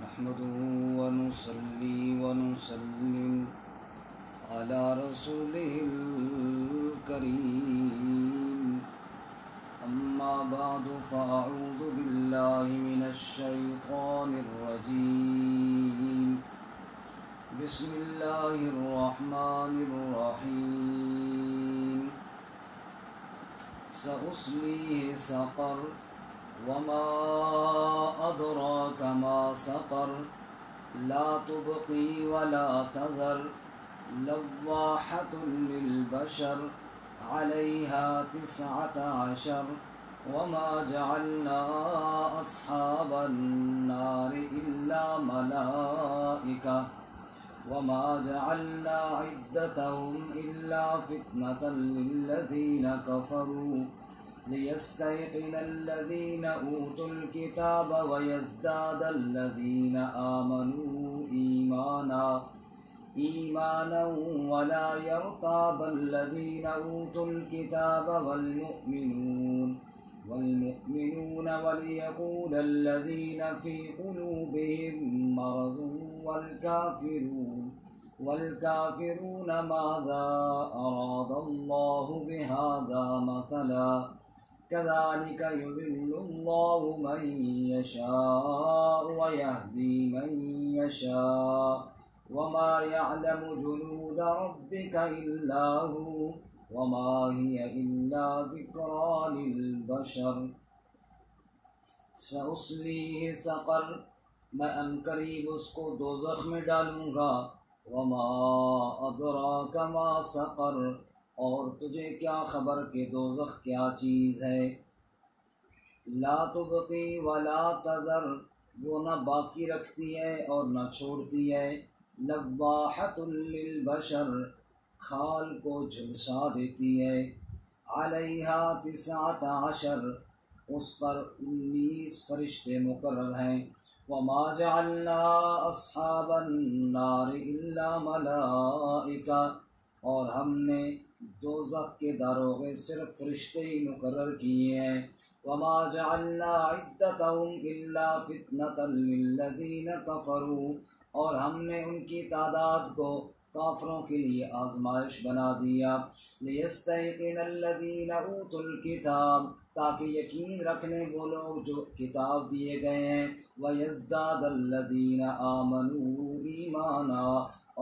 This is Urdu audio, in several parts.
نحمده ونصلي ونسلم على رسوله الكريم أما بعد فأعوذ بالله من الشيطان الرجيم بسم الله الرحمن الرحيم سأصليه سقر وما أدراك ما سقر لا تبقي ولا تذر لواحة للبشر عليها 19 وما جعلنا أصحاب النار إلا ملائكة وما جعلنا عدتهم إلا فتنة للذين كفروا ليستيقن الذين أوتوا الكتاب ويزداد الذين آمنوا إيمانا ولا يرتاب الذين أوتوا الكتاب والمؤمنون وليقول الذين في قلوبهم مرض والكافرون ماذا أراد الله بهذا مثلا كذلك يضل الله من يشاء ويهدي من يشاء وما يعلم جنود ربك إلا هو وما هي إلا ذكرى للبشر سأصليه سقر میں عنقریب اس کو دوزخ میں ڈالوں گا وما ادراک ما سقر اور تجھے کیا خبر کہ دوزخ کیا چیز ہے لا تبقی ولا تذر وہ نہ باقی رکھتی ہے اور نہ چھوڑتی ہے لواحۃ للبشر کھال کو جھلسا دیتی ہے علیہا 19 اس پر 19 فرشتے مقرر ہیں وما جعلنا اصحاب النار الا ملائکہ اور ہم نے دوزخ کے داروغے صرف فرشتے ہی مقرر کیے ہیں وما جعلنا عدتهم الا فتنة للذین کفروا اور ہم نے ان کی تعداد کو کافروں کے لیے آزمائش بنا دیا لیستیقن الذین اوتوا الکتاب تاکہ یقین رکھ لیں وہ لوگ جو کتاب دیے گئے ہیں وَيَزْدَادَ الَّذِينَ آمَنُوا ایمانا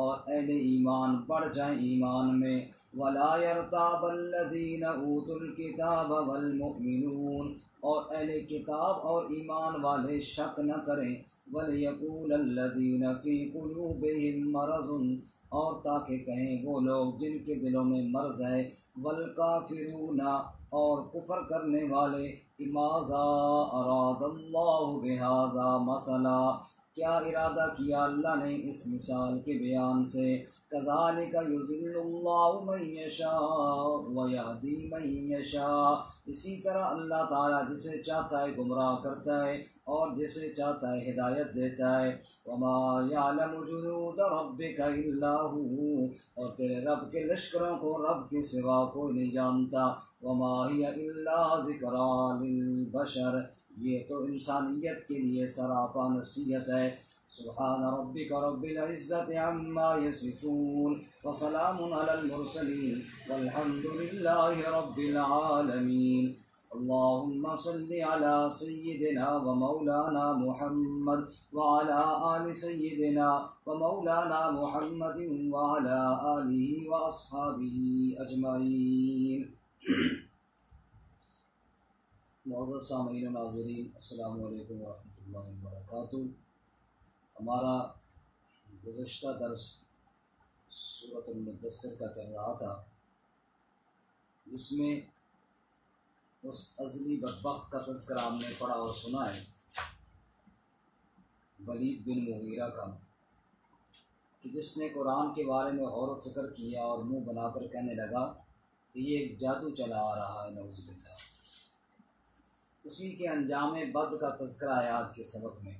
اور اہل ایمان بڑھ جائیں ایمان میں وَلَا يَرْتَابَ الَّذِينَ أُوتُوا الْكِتَابَ وَالْمُؤْمِنُونَ اور اہل کتاب اور ایمان والے شک نہ کریں وَلْيَقُولَ الَّذِينَ فِي قُلُوبِهِم مَّرَضٌ اور تاکہ کہیں وہ لوگ جن کے دلوں میں مرض ہے والکافرون اور کفر کرنے والے ماذا اراد اللہ بہذا مثلا کیا ارادہ کیا اللہ نے اس مثال کے بیان سے کذالک یضل اللہ من یشاء ویہدی من یشاء اسی طرح اللہ تعالیٰ جسے چاہتا ہے گمراہ کرتا ہے اور جسے چاہتا ہے ہدایت دیتا ہے وما یعلم جنود ربک الا هو اور تیرے رب کے لشکروں کو رب کے سوا کوئی نہیں جانتا وما ہی الا ذکریٰ للبشر یہ تو انسانیت کے لیے سراپا نصیحت ہے سبحان ربک رب العزت عما یصفون وسلام علی المرسلین والحمد للہ رب العالمین اللهم صل على سيدنا ومولانا محمد وعلى آل سيدنا ومولانا محمد وعلى آله وأصحابه أجمعين معزز سامعین و ناظرین السلام علیکم ورحمۃ اللہ وبرکاتہ ہمارا گزشتہ درس سورۃ المدثر کا چل رہا تھا جس میں اس ازلی بدبخت کا تذکرہ ہم نے پڑھا اور سنا ہے ولید بن مغیرہ کا کہ جس نے قرآن کے بارے میں غور و فکر کیا اور منہ بنا کر کہنے لگا کہ یہ ایک جادو چلا آ رہا ہے نعوذ باللہ اسی کے انجام بد کا تذکرہ ہے آج کے سبق میں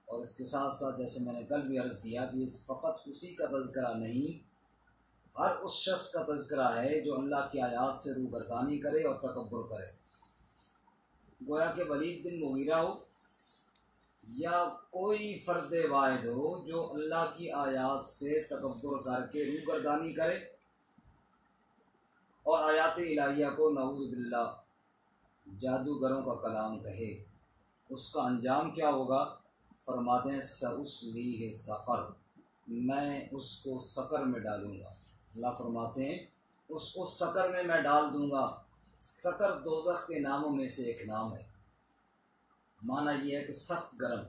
اور اس کے ساتھ ساتھ جیسے میں نے کل بھی عرض کیا کہ فقط اسی کا تذکرہ نہیں ہر اس شخص کا تذکرہ ہے جو اللہ کی آیات سے روگردانی کرے اور تکبر کرے. گویا کہ ولید بن مغیرہ ہو یا کوئی فرد واحد ہو جو اللہ کی آیات سے تکبر کر کے روگردانی کرے اور آیات الہیہ کو نعوذ باللہ جادوگروں کا کلام کہے، اس کا انجام کیا ہوگا؟ فرماتے ہیں سأصلیہ سقر، میں اس کو سقر میں ڈالوں گا۔ اللہ فرماتے ہیں اس کو سقر میں ڈال دوں گا۔ سقر دوزخ کے ناموں میں سے ایک نام ہے۔ معنی یہ ہے کہ سخت گرم،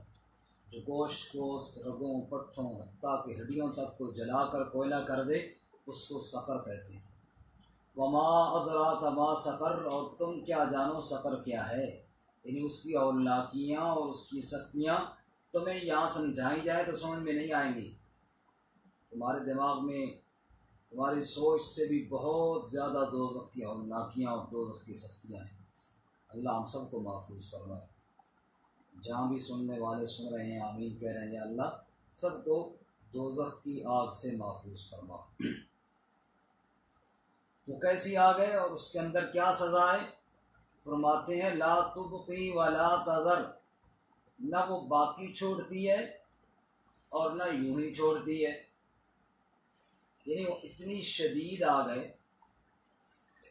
جو گوشت رگوں پٹھوں حتیٰ کہ ہڈیوں تک کو جلا کر کوئلہ کر دے، اس کو سقر کہتے ہیں۔ وما ادراک ما سقر، اور تم کیا جانو سقر کیا ہے، یعنی اس کی ہولناکیاں اور اس کی سختیاں تمہیں یہاں سمجھائی جائے تو سمجھ میں نہیں آئیں گی، تمہارے دماغ میں تمہاری سوچ سے بھی بہت زیادہ دوزخ کی ہولناکیاں اور دوزخ کی سختیاں ہیں۔ اللہ ہم سب کو محفوظ فرمائے۔ جہاں بھی سننے والے سن رہے ہیں آمین کہہ رہے ہیں، یا اللہ سب کو دوزخ کی آگ سے محفوظ فرما۔ وہ کیسی آگ ہے اور اس کے اندر کیا سزا ہے؟ فرماتے ہیں لا تبقی ولا تذر، نہ وہ باقی چھوڑتی ہے اور نہ یوں ہی چھوڑتی ہے، یعنی وہ اتنی شدید آگ ہے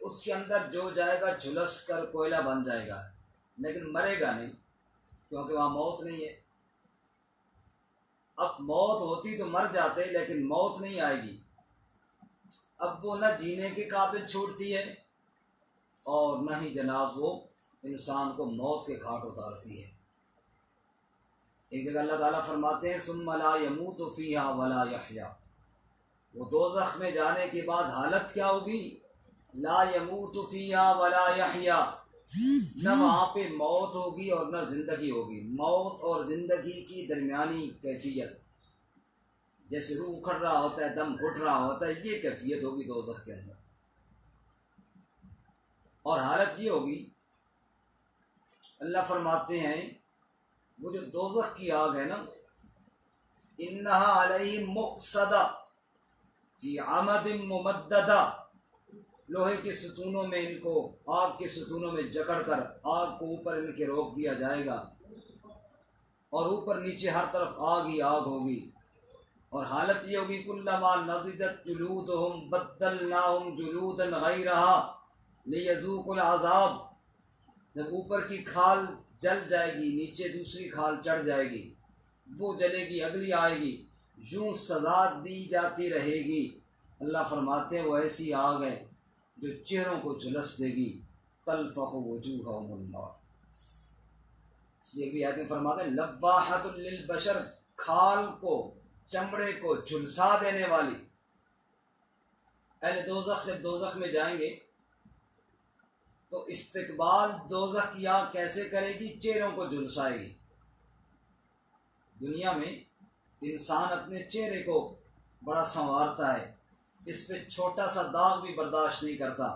اس کے اندر جو جائے گا جھلس کر کوئلہ بن جائے گا، لیکن مرے گا نہیں، کیونکہ وہاں موت نہیں ہے۔ اب موت ہوتی تو مر جاتے، لیکن موت نہیں آئے گی۔ اب وہ نہ جینے کے قابل چھوڑتی ہے اور نہ ہی جناب وہ انسان کو موت کے گھاٹ اتارتی ہے۔ ایک جگہ اللہ تعالیٰ فرماتے ہیں ثم لا يموت فیہا ولا یحیا، وہ دوزخ میں جانے کے بعد حالت کیا ہوگی؟ لا يموت فیہا ولا یحیا، نہ وہاں پہ موت ہوگی اور نہ زندگی ہوگی۔ موت اور زندگی کی درمیانی کیفیت، جیسے روح اکھڑ رہا ہوتا ہے، دم گھٹ رہا ہوتا ہے، یہ کیفیت ہوگی دوزخ کے اندر۔ اور حالت یہ ہوگی، اللہ فرماتے ہیں وہ جو دوزخ کی آگ ہے نا، انہا علیہم مؤصدہ فی عمد ممددہ، لوہے کے ستونوں میں ان کو، آگ کے ستونوں میں جکڑ کر آگ کو اوپر ان کے روک دیا جائے گا، اور اوپر نیچے ہر طرف آگ ہی آگ ہوگی۔ اور حالت یہ ہوگی کلما نضجت جلودہم بدلناہم جلودا غیرہا لیذوقوا العذاب، جب اوپر کی کھال جل جائے گی نیچے دوسری کھال چڑھ جائے گی، وہ جلے گی اگلی آئے گی، یوں سزا دی جاتی رہے گی۔ اللہ فرماتے ہیں وہ ایسی آگ ہے جو چہروں کو جھلس دے گی، تلفح وجوہہم النار۔ اس لیے بھی آیت میں فرماتے ہیں لواحۃ للبشر، کھال کو چمڑے کو جھلسا دینے والی۔ اہل دوزخ جب دوزخ میں جائیں گے تو استقبال دوزخ کی آگ کیسے کرے گی؟ چہروں کو جھلسائے گی۔ دنیا میں انسان اپنے چہرے کو بڑا سنوارتا ہے، اس پہ چھوٹا سا داغ بھی برداشت نہیں کرتا،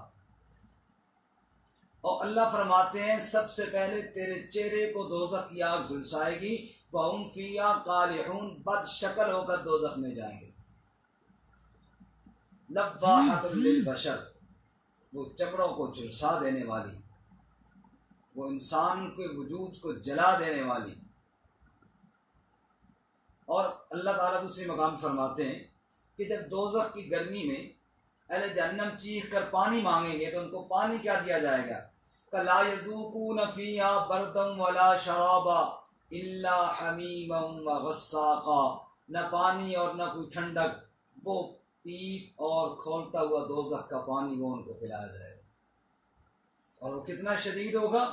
اور اللہ فرماتے ہیں سب سے پہلے تیرے چہرے کو دوزخ کی آگ جھلسائے گی، وَهُمْ فِيهَا قَالِحُونَ، بد شکل ہو کر دوزخ میں جائیں گے۔ لواحۃ للبشر، وہ چمڑوں کو جھلسا دینے والی، وہ انسان کے وجود کو جلا دینے والی۔ اور اللہ تعالیٰ دوسری مقام فرماتے ہیں کہ جب دوزخ کی گرمی میں اہل جہنم چیخ کر پانی مانگیں گے تو ان کو پانی کیا دیا جائے گا؟ کَلَا يَذُوقُونَ فِيهَا بَرْدًا وَلَا شَرَابًا إِلَّا حَمِيمًا وَغَسَّاقًا، نہ پانی اور نہ کوئی ٹھنڈک، وہ پیپ اور کھولتا ہوا دوزخ کا پانی وہ ان کو پلایا جائے گا، اور وہ کتنا شدید ہوگا؟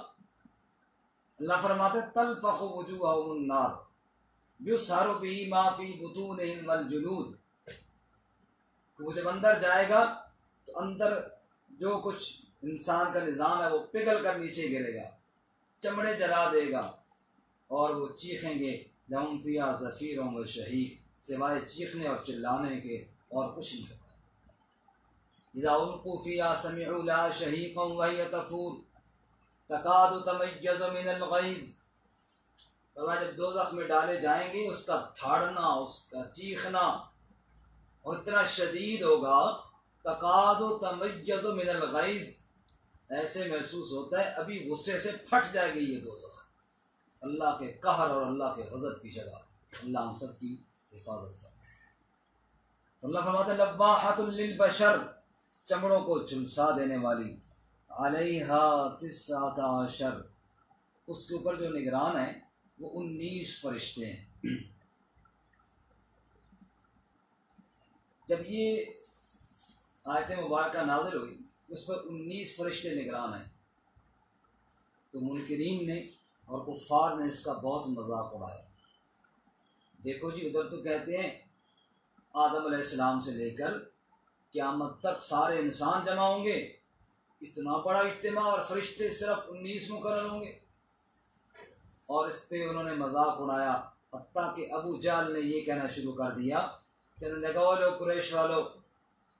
اللہ فرماتے تلفح وجوہہم النار یسہر بہ ما فی بطونہم والجلود، کہ وہ جب اندر جائے گا تو اندر جو کچھ انسان کا نظام ہے وہ پگھل کر نیچے گرے گا، چمڑے جلا دے گا، اور وہ چیخیں گے لہم فیہا زفیر و شہیق، سوائے چیخنے اور چلانے کے اور کچھ نہیں ہوگا۔ اذا القوا فیہا سمعوا لہا شہیقا وہی تفور تکاد تمیز من الغیظ، اور جب دوزخ میں ڈالے جائیں گے اس کا تھاڑنا، اس کا چیخنا اور اتنا شدید ہوگا، تکاد تمیز من الغیظ، ایسے محسوس ہوتا ہے ابھی غصے سے پھٹ جائے گی یہ دوزخ۔ اللہ کے قہر اور اللہ کے غضب کی جگہ۔ اللہ ہم سب کی حفاظت فرمائے۔ تو اللہ فرماتے ہیں لواحۃ للبشر، چمڑوں کو جھلسا دینے والی، علیہا 19، اس کے اوپر جو نگران ہیں وہ 19 فرشتے ہیں۔ جب یہ آیت مبارکہ نازل ہوئی اس پر 19 فرشتے نگران ہیں، تو منکرین نے اور کفار نے اس کا بہت مذاق اڑایا۔ دیکھو جی، ادھر تو کہتے ہیں آدم علیہ السلام سے لے کر قیامت تک سارے انسان جمع ہوں گے، اتنا بڑا اجتماع، اور فرشتے صرف 19 مقرر ہوں گے، اور اس پہ انہوں نے مذاق اڑایا۔ حتیٰ کہ ابو جہل نے یہ کہنا شروع کر دیا کہ لگاؤ لو قریش والو،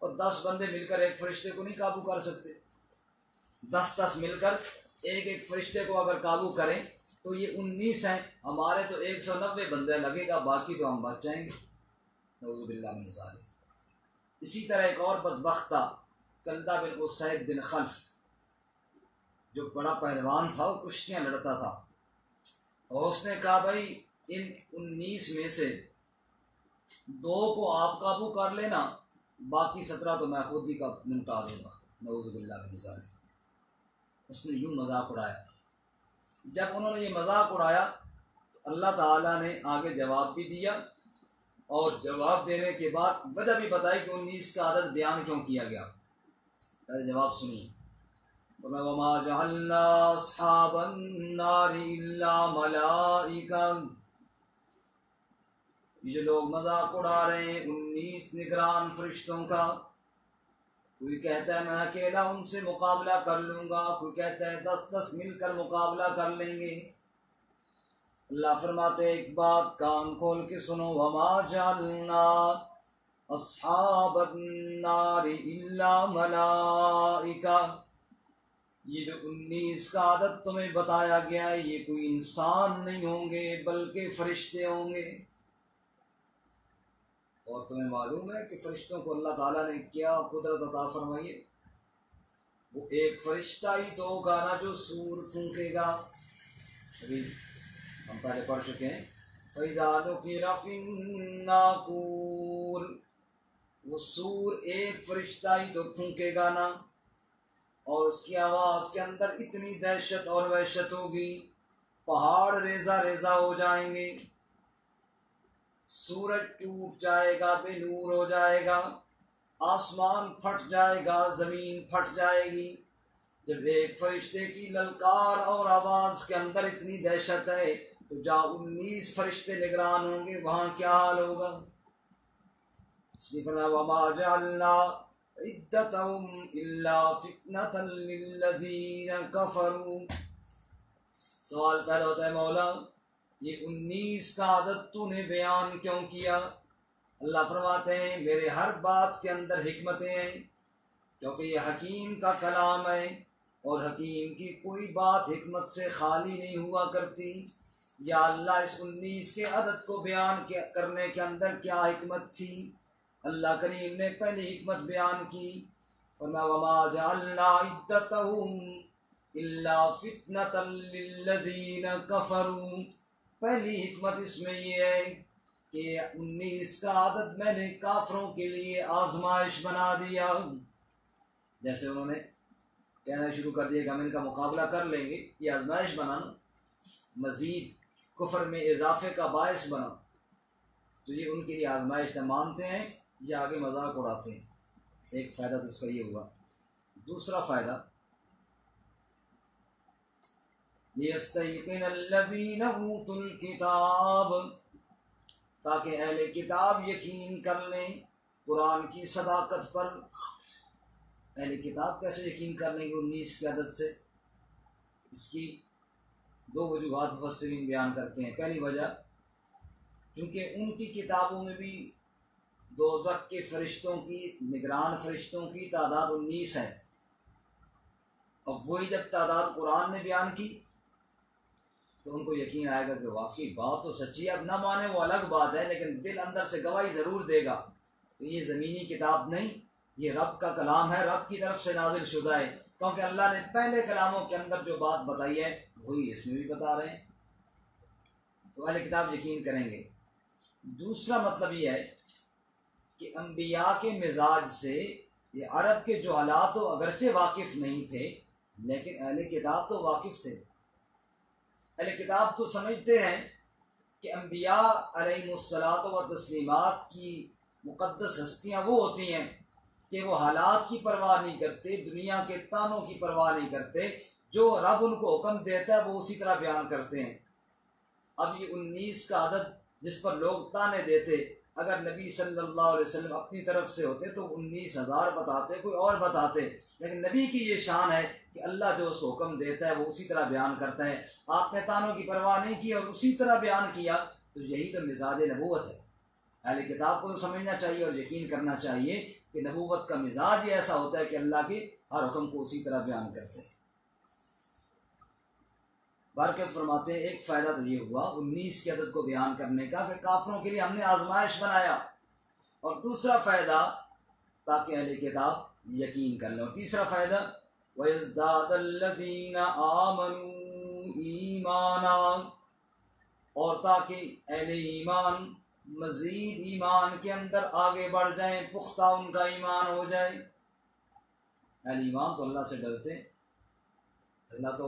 اور 10 بندے مل کر ایک فرشتے کو نہیں قابو کر سکتے، 10 مل کر ایک فرشتے کو اگر قابو کریں تو یہ 19 ہیں، ہمارے تو 190 بندے لگے گا، باقی تو ہم بچ جائیں گے۔ نعوذ باللہ من ذالک۔ اسی طرح ایک اور بدبخت تھا، کلدہ بن اسید بن خلف، جو بڑا پہلوان تھا، وہ کشتیاں لڑتا تھا، اور اس نے کہا بھائی ان 19 میں سے 2 کو آپ قابو کر لینا، باقی 17 تو میں خود ہی کا نمٹا دوں گا۔ نعوذ باللہ من ذالک۔ اس نے یوں مذاق اڑایا۔ جب انہوں نے یہ مذاق اڑایا تو اللہ تعالیٰ نے آگے جواب بھی دیا، اور جواب دینے کے بعد وجہ بھی بتائی کہ 19 کا عدد بیان کیوں کیا گیا۔ پہلے جواب سنیے، وَمَا جَعَلْنَا أَصْحَابَ النَّارِ إِلَّا مَلَائِكَةً، یہ جو لوگ مذاق اڑا رہے ہیں 19 نگران فرشتوں کا، کوئی کہتا ہے میں اکیلا ان سے مقابلہ کر لوں گا، کوئی کہتا ہے 10 مل کر مقابلہ کر لیں گے۔ اللہ فرماتے ایک بات کان کھول کے سنو، وما جعلنا اصحاب النار الا ملائکہ، یہ جو 19 کا عدد تمہیں بتایا گیا ہے یہ کوئی انسان نہیں ہوں گے بلکہ فرشتے ہوں گے۔ اور تمہیں معلوم ہے کہ فرشتوں کو اللہ تعالیٰ نے کیا قدرت عطا فرمائی ہے؟ وہ ایک فرشتہ ہی تو ہوگا نا جو سور پھونکے گا۔ ابھی ہم پہلے پڑھ چکے ہیں فَإِذَا نُقِرَ فِي النَّاقُورِ، وہ سور ایک فرشتہ ہی تو پھونکے گا نا، اور اس کی آواز کے اندر اتنی دہشت اور وحشت ہوگی، پہاڑ ریزہ ریزہ ہو جائیں گے، سورج ٹوٹ جائے گا، بے نور ہو جائے گا، آسمان پھٹ جائے گا، زمین پھٹ جائے گی۔ جب ایک فرشتے کی للکار اور آواز کے اندر اتنی دہشت ہے تو جہاں 19 فرشتے نگران ہوں گے وہاں کیا حال ہوگا؟ اس لیے فرمایا وَمَا جَعَلْنَا عِدَّتَهُمْ إِلَّا فِتْنَةً لِلَّذِينَ كَفَرُوا۔ سوال پیدا ہوتا ہے مولا یہ 19 کا عدد تو نے بیان کیوں کیا؟ اللہ فرماتے ہیں میرے ہر بات کے اندر حکمتیں ہیں، کیونکہ یہ حکیم کا کلام ہے، اور حکیم کی کوئی بات حکمت سے خالی نہیں ہوا کرتی۔ یا اللہ اس 19 کے عدد کو بیان کرنے کے اندر کیا حکمت تھی؟ اللہ کریم نے پہلی حکمت بیان کی، فرمایا وَمَا جَعَلْنَا عِدَّتَهُمْ إِلَّا فِتْنَةً لِلَّذِينَ كَفَرُوا۔ پہلی حکمت اس میں یہ ہے کہ 19 کا عدد میں نے کافروں کے لیے آزمائش بنا دیا۔ جیسے انہوں نے کہنا شروع کر دیا کہ ہم ان کا مقابلہ کر لیں گے، یہ آزمائش بنانا مزید کفر میں اضافے کا باعث بنا، تو یہ ان کے لیے آزمائش مانتے ہیں یا آگے مذاق اڑاتے ہیں۔ ایک فائدہ تو اس کا یہ ہوا۔ دوسرا فائدہ لِيَسْتَيْقِنَ الَّذِينَ أُوتُوا الْكِتَابَ، تاکہ اہل کتاب یقین کر لیں قرآن کی صداقت پر۔ اہل کتاب کیسے یقین کر لیں گے 19 کے عدد سے؟ اس کی 2 وجوہات مفسرین بیان کرتے ہیں۔ پہلی وجہ چونکہ ان کی کتابوں میں بھی دوزخ کے فرشتوں کی، نگران فرشتوں کی تعداد 19 ہے، اب وہی جب تعداد قرآن نے بیان کی تو ان کو یقین آئے گا کہ واقعی بات تو سچی ہے، اب نہ مانے وہ الگ بات ہے، لیکن دل اندر سے گواہی ضرور دے گا کہ یہ زمینی کتاب نہیں، یہ رب کا کلام ہے، رب کی طرف سے نازل شدہ ہے، کیونکہ اللہ نے پہلے کلاموں کے اندر جو بات بتائی ہے وہی اس میں بھی بتا رہے ہیں۔ تو اہل کتاب یقین کریں گے۔ دوسرا مطلب یہ ہے کہ انبیاء کے مزاج سے یہ عرب کے جو حالات و اگرچہ واقف نہیں تھے لیکن اہل کتاب تو واقف تھے۔ اہل کتاب تو سمجھتے ہیں کہ انبیاء علیہ الصلاۃ و تسلیمات کی مقدس ہستیاں وہ ہوتی ہیں کہ وہ حالات کی پرواہ نہیں کرتے، دنیا کے تانوں کی پرواہ نہیں کرتے، جو رب ان کو حکم دیتا ہے وہ اسی طرح بیان کرتے ہیں۔ اب یہ 19 کا عدد جس پر لوگ تانے دیتے، اگر نبی صلی اللہ علیہ وسلم اپنی طرف سے ہوتے تو 19,000 بتاتے، کوئی اور بتاتے، لیکن نبی کی یہ شان ہے کہ اللہ جو اس کو حکم دیتا ہے وہ اسی طرح بیان کرتا ہے۔ آپ نے تانوں کی پرواہ نہیں کی اور اسی طرح بیان کیا، تو یہی تو مزاج نبوت ہے۔ اہل کتاب کو تو سمجھنا چاہیے اور یقین کرنا چاہیے کہ نبوت کا مزاج یہ ایسا ہوتا ہے کہ اللہ کے ہر حکم کو اسی طرح بیان کرتے ہیں۔ بارکہ فرماتے ہیں ایک فائدہ تو یہ ہوا 19 کے عدد کو بیان کرنے کا کہ کافروں کے لیے ہم نے آزمائش بنایا، اور دوسرا فائدہ تاکہ اہل کتاب یقین کر لیں، اور تیسرا فائدہ وَيَزْدَادَ الَّذِينَ آمَنُوا إِيمَانًا، اور تاکہ اہل ایمان مزید ایمان کے اندر آگے بڑھ جائیں، پختہ ان کا ایمان ہو جائے۔ اہل ایمان تو اللہ سے ڈرتے، اللہ تو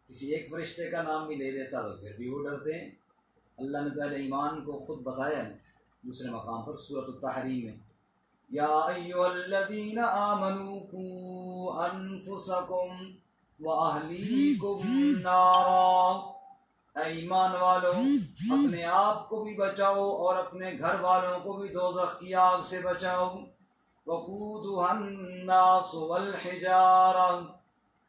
کسی ایک فرشتے کا نام بھی لے دیتا تو پھر بھی وہ ڈرتے ہیں۔ اللہ نے تو اہل ایمان کو خود بتایا ہے دوسرے مقام پر سورۃ التحریم میں، یا ایھا الذین آمنوا قوا انفسکم واہلیکم نارا، اے ایمان والو اپنے آپ کو بھی بچاؤ اور اپنے گھر والوں کو بھی دوزخ کی آگ سے بچاؤ۔ وقودھا الناس والحجارہ،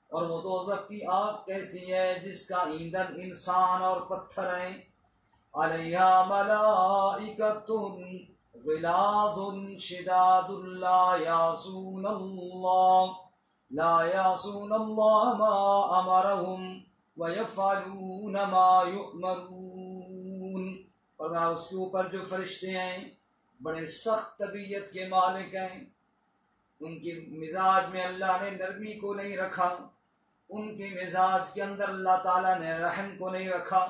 اور وہ دوزخ کی آگ کیسی ہے جس کا ایندھن انسان اور پتھر ہیں۔ علیہا ملائکۃ غلاظ شداد لا یعصون اللہ ما امرہم وَيَفْعَلُونَ مَا يُؤْمَرُونَ، اور میں اس کے اوپر جو فرشتے ہیں بڑے سخت طبیعت کے مالک ہیں، ان کے مزاج میں اللہ نے نرمی کو نہیں رکھا، ان کے مزاج کے اندر اللہ تعالیٰ نے رحم کو نہیں رکھا،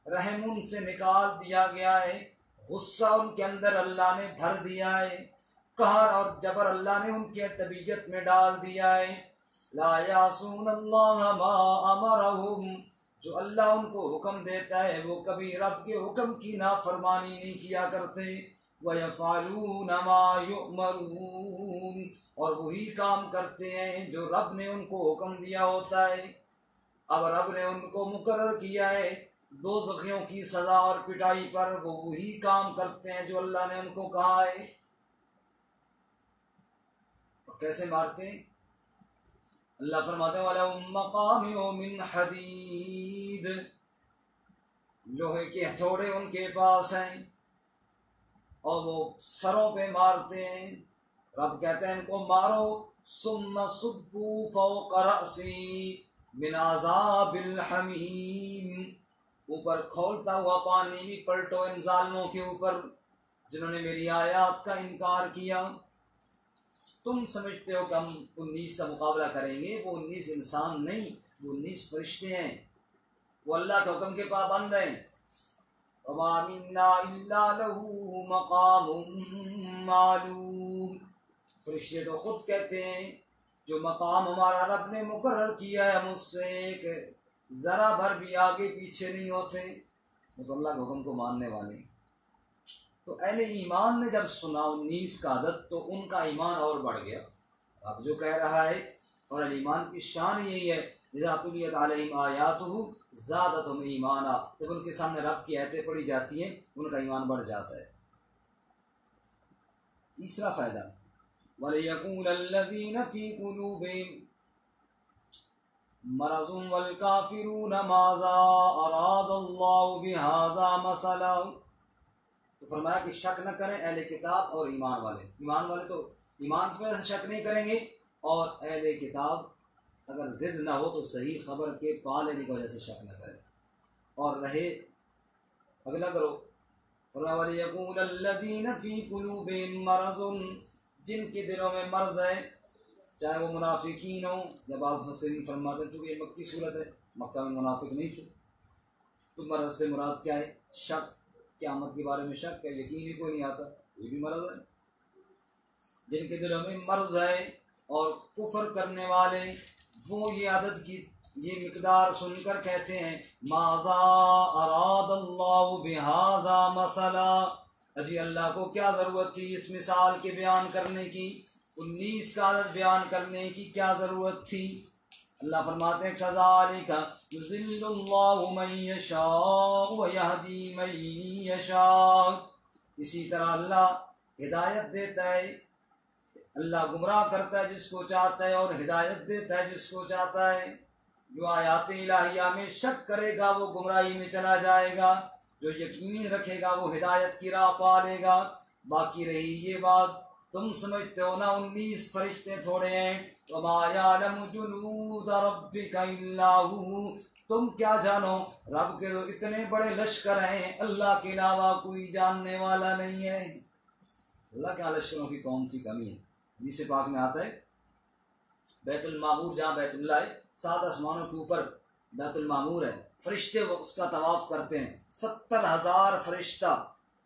رحم ان سے نکال دیا گیا ہے، غصہ ان کے اندر اللہ نے بھر دیا ہے، قہر اور جبر اللہ نے ان کے طبیعت میں ڈال دیا ہے۔ لا یعصون اللہ ما امرہم، جو اللہ ان کو حکم دیتا ہے وہ کبھی رب کے حکم کی نافرمانی نہیں کیا کرتے۔ وَيَفْعَلُونَ مَا يُؤْمَرُونَ، اور وہی کام کرتے ہیں جو رب نے ان کو حکم دیا ہوتا ہے۔ اب رب نے ان کو مقرر کیا ہے دوزخیوں کی سزا اور پٹائی پر، وہ وہی کام کرتے ہیں جو اللہ نے ان کو کہا ہے۔ اور کیسے مارتے ہیں؟ اللہ فرماتے ہیں وَلَهُم مَّقَامِعُ مِنْ حَدِيدٍ، لوہے کے ہتھوڑے ان کے پاس ہیں اور وہ سروں پہ مارتے ہیں۔ رب کہتے ہیں ان کو مارو، ثُمَّ صُبُّوا فَوْقَ رَأْسِي مِنْ عَذَابِ الْحَمِيمِ، اوپر کھولتا ہوا پانی بھی پلٹو ان ظالموں کے اوپر جنہوں نے میری آیات کا انکار کیا۔ تم سمجھتے ہو کہ ہم 19 کا مقابلہ کریں گے، وہ 19 انسان نہیں، وہ 19 فرشتے ہیں، وہ اللہ کے حکم کے پابند ہیں۔ وَمَا مِنَّا إِلَّا لَهُ مَقَامٌ مَّعْلُومٌ، فرشتے تو خود کہتے ہیں جو مقام ہمارا رب نے مقرر کیا ہے ہم اس سے ایک ذرا بھر بھی آگے پیچھے نہیں ہوتے، وہ تو اللہ کے حکم کو ماننے والے ہیں۔ تو اہل ایمان نے جب سنا 19 کا عدد تو ان کا ایمان اور بڑھ گیا۔ اب جو کہہ رہا ہے، اور اہل ایمان کی شان یہی ہے اذا تلیت علیہم آیاتہ زادتہم ایمانا، جب ان کے سامنے رب کی آیتیں پڑھی جاتی ہیں ان کا ایمان بڑھ جاتا ہے۔ تیسرا فائدہ وَلِيَقُولَ الَّذِينَ فِي قُلُوبِهِم مَّرَضٌ وَالْكَافِرُونَ مَاذَا أَرَادَ اللَّهُ بِهَذَا مَثَلًا، تو فرمایا کہ شک نہ کریں اہل کتاب اور ایمان والے۔ ایمان والے تو ایمان کی وجہ سے شک نہیں کریں گے، اور اہل کتاب اگر ضد نہ ہو تو صحیح خبر کے پا لینے کی وجہ سے شک نہ کریں اور رہے اگلا کرو۔ فرمایا وَلِيَقُولَ الَّذِينَ فِي قُلُوبِهِم مَّرَضٌ، جن کے دلوں میں مرض ہے، چاہے وہ منافقین ہوں، جب آپ حسین فرماتے ہیں چونکہ یہ مکی صورت ہے، مکہ میں منافق نہیں تھے، تو مرض سے مراد کیا ہے؟ شک، قیامت کے بارے میں شک ہے، یقین ہی کوئی نہیں آتا، یہ بھی مرض ہے۔ جن کے دلوں میں مرض ہے اور کفر کرنے والے، وہ یہ عدد کی یہ مقدار سن کر کہتے ہیں ماذا اراد اللہ بہذا مثلا، اجی اللہ کو کیا ضرورت تھی اس مثال کے بیان کرنے کی، 19 کا عدد بیان کرنے کی کیا ضرورت تھی؟ اللہ فرماتے ہیں کذالک یضل اللہ من یشاء ویہدی من یشاء، اسی طرح اللہ ہدایت دیتا ہے، اللہ گمراہ کرتا ہے جس کو چاہتا ہے اور ہدایت دیتا ہے جس کو چاہتا ہے۔ جو آیات الہیہ میں شک کرے گا وہ گمراہی میں چلا جائے گا، جو یقین رکھے گا وہ ہدایت کی راہ پا لے گا۔ باقی رہی یہ بات، تم سمجھتے ہو نا 19 فرشتے تھوڑے ہیں، وما یعلم جنود ربک الا ہو، تم کیا جانو رب کے تو اتنے بڑے لشکر ہیں، اللہ کے علاوہ کوئی جاننے والا نہیں ہے۔ اللہ کے لشکروں کی کون سی کمی ہے؟ حدیث پاک میں آتا ہے بیت المعمور، جہاں بیت اللہ ہے، 7 آسمانوں کے اوپر بیت المعمور ہے، فرشتے وہ اس کا طواف کرتے ہیں، 70,000 فرشتہ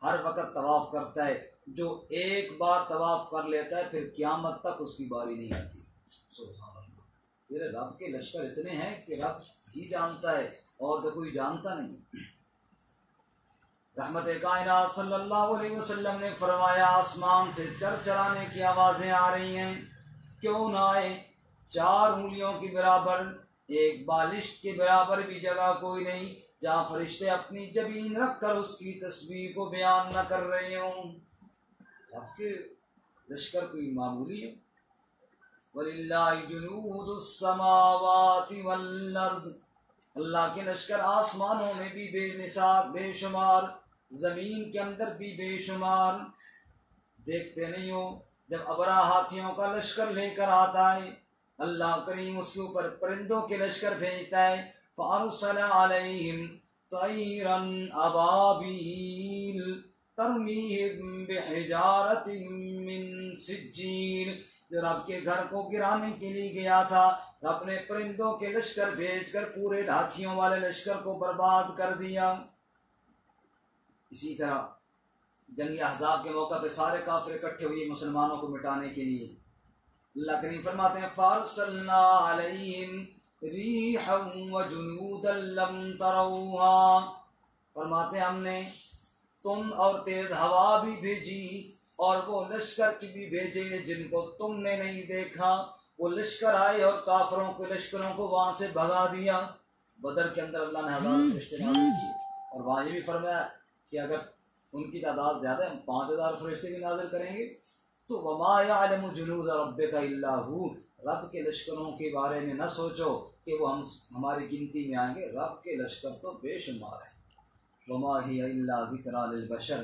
ہر وقت طواف کرتا ہے، جو ایک بار طواف کر لیتا ہے پھر قیامت تک اس کی باری نہیں آتی۔ سبحان اللہ، تیرے رب کے لشکر اتنے ہیں کہ رب ہی جانتا ہے اور تو کوئی جانتا نہیں۔ رحمت کائنات صلی اللہ علیہ وسلم نے فرمایا آسمان سے چرچرانے کی آوازیں آ رہی ہیں، کیوں نہ آئے؟ 4 انگلیوں کے برابر، ایک بالشت کے برابر بھی جگہ کوئی نہیں جہاں فرشتے اپنی جبین رکھ کر اس کی تسبیح کو بیان نہ کر رہے ہوں۔ آپ کے لشکر کوئی معمولی ہے؟ وَلِلَّهِ جُنُودُ السَّمَاوَاتِ وَالْأَرْضِ، اللہ کے لشکر آسمانوں میں بھی بے مثال بے شمار، زمین کے اندر بھی بے شمار۔ دیکھتے نہیں ہو جب ابرا ہاتھیوں کا لشکر لے کر آتا ہے، اللہ کریم اس کے اوپر پرندوں کے لشکر بھیجتا ہے، فَأَرْسَلَ عَلَيْهِمْ طَيْرًا أَبَابِيلَ تَرْمِيهِمْ بِحِجَارَةٍ مِّن سِجِّيلٍ، جو رب کے گھر کو گرانے کے لیے گیا تھا، رب نے پرندوں کے لشکر بھیج کر پورے ہاتھیوں والے لشکر کو برباد کر دیا۔ اسی طرح جنگ احزاب کے موقع پہ سارے کافر اکٹھے ہوئے مسلمانوں کو مٹانے کے لیے، اللہ کریم فرماتے ہیں فَأَرْسَلْنَا عَلَيْهِمْ رِيحًا وَجُنُودًا لَّمْ تَرَوْهَا، فرماتے ہیں ہم نے تم اور تیز ہوا بھی بھیجی اور وہ لشکر کی بھی بھیجے جن کو تم نے نہیں دیکھا۔ وہ لشکر آئے اور کافروں کے لشکروں کو وہاں سے بھگا دیا۔ بدر کے اندر اللہ نے 1000 فرشتے نازل کیے، اور وہاں یہ بھی فرمایا کہ اگر ان کی تعداد زیادہ ہے ہم 5000 فرشتے بھی نازل کریں گے۔ تو وما یعلم جنود ربک الا ہو، رب کے لشکروں کے بارے میں نہ سوچو کہ وہ ہماری گنتی میں آئیں گے، رب کے لشکر تو بے شمار ہیں۔ وما ہی الا ذکریٰ للبشر،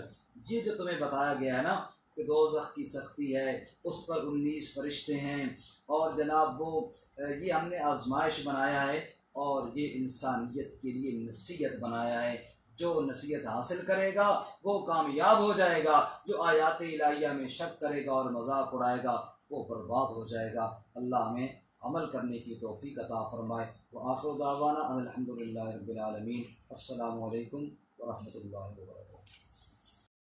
یہ جو تمہیں بتایا گیا ہے نا کہ دوزخ کی سختی ہے، اس پر 19 فرشتے ہیں، اور جناب وہ یہ ہم نے آزمائش بنایا ہے اور یہ انسانیت کے لیے نصیحت بنایا ہے۔ جو نصیحت حاصل کرے گا وہ کامیاب ہو جائے گا، جو آیات الہیہ میں شک کرے گا اور مذاق اڑائے گا وہ برباد ہو جائے گا۔ اللہ ہمیں عمل کرنے کی توفیق عطا فرمائے۔ وآخر دعوانا ان الحمد للہ رب العالمین۔ السلام علیکم ورحمۃ اللہ وبرکاتہ۔